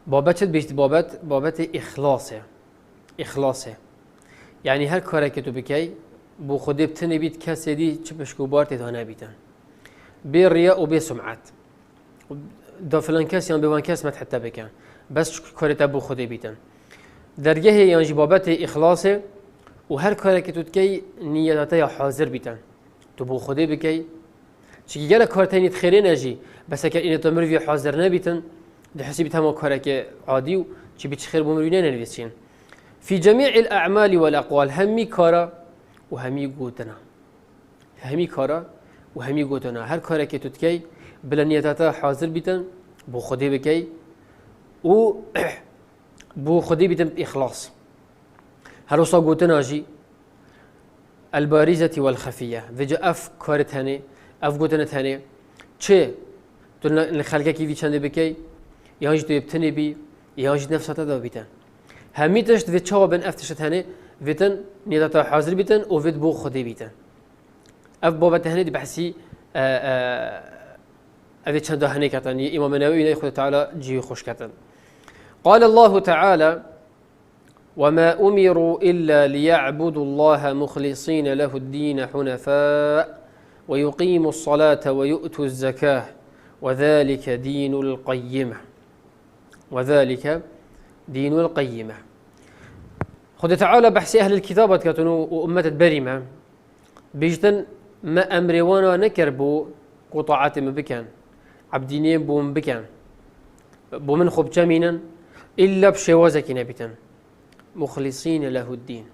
بابت بیشتر بابت إخلاصه يعني هر کاری که تو بکی بو خودی بتنی بید کسی دی چه پشکوبار تدانه بیتن بی ریا و بی سمعت دا فلان کسی یا به وان کس مت حتی بکن بس کاری تا بو خودی بیتن درگه یعنی بابت إخلاصه و هر کاری که تو تکی نیتاتا یا حاضر بیتن تو بو خودی بکی چی گله کار تانی خیره نجی بس اگر این تو مروی حاضر نبیتن ده حسابی تمام کاری که عادی و چی بیچ خیر بمروی ننویسین في جميع الأعمال والأقوال همي كارا وهمي قوتنا همي كارا وهمي قوتنا هر كارا كي تتكي بلا نيتاتا حاضر بيتن بو خدي بكي و بو خدي بيتن بإخلاص هروسا قوتنا جي البارزة والخفية فيجا أف كارت هني أف قوتنا هني چه تقولنا خلقك في چنده بكي يهاج تو يبتني بي يهاج نفساتا دا بيتن همي تشت في تشاو بن افتشت هني فيتن نيداتا حاضر بيتن او فيت بو خدي بيتن اف بابا هني دي بحسي افي چند هني كتن امام النووي خد تعالى جي خوش كتن قال الله تعالى وما امروا الا ليعبدوا الله مخلصين له الدين حنفاء ويقيموا الصلاة ويؤتوا الزكاة وذلك دين القيمة وذلك دين القيمة خد تعالى بحسي أهل الكتابة كاتنو وأمة بريمة بيجتن ما أمروانا نكربو قطاعات مبكان عبدينين بو مبكان بو من خب جمينا إلا بشوازك نبتن مخلصين له الدين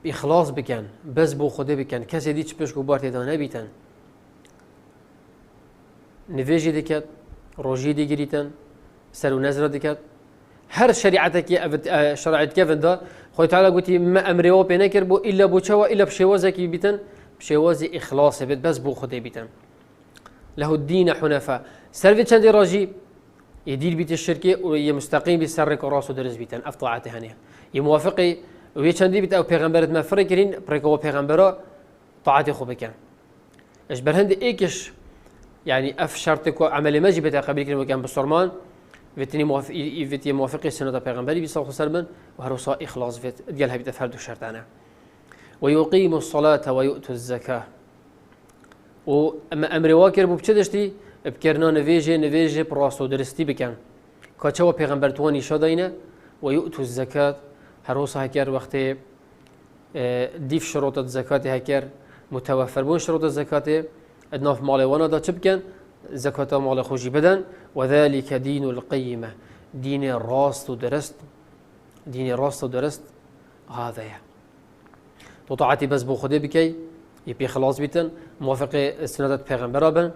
بإخلاص بكان بس بو خده بكان كسي ديش بشكو بارتي دا نبتن نفيجي ديكات روجي دي جريتن سر ونزر ديكات هر شريعتك شرعت كيف ده خوي تعالى قلتي ما أمري و بينكر بو إلا بوشوا إلا بشوازك بيتن بشواز إخلاص بيت بس بو خدي بيتن له الدين حنفاء سرفي چند راجي يدير بيت الشركة ويمستقيم بسرك وراسه درس بيتن أفطاعته هنيه يموافقي وهي چند بيت أو پیغمبرت ما فرقرين بريكو پیغمبرا طاعته خو بكن إيش برهند إيكش يعني أف شرطك عمل ماجي بتا قبل كلمة كان بالصرمان فيتني موافقي سنة پیغمبري صلى الله عليه وسلم وهروسا إخلاص فيت ديالها بتفرد الشرطانة ويقيم الصلاة ويؤتوا الزكاة وأما أمر واكر ببتشدشتي بكرنا نفيجي براسو درستي بكان كاتشوا پیغمبر تواني شادينا ويؤتوا الزكاة هروسا هكر وقت ديف شروط الزكاة هكر متوفر بون شروط الزكاة ادناف مال وانا دا چبكن زكاة مال خوشي بدن وذلك دين القيمة دين راست ودرست هذا تو طاعتي بس بو خدي بكي يبي خلاص بيتن موافق سنة پیغمبر بن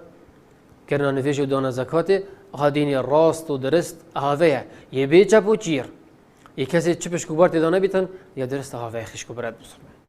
كرنا نفيجو دانا زكاة ها دين راست ودرست هذا يبي چپو چير يكسي چپش كبار تدانا بيتن يا درست هذا خش كبرات بصر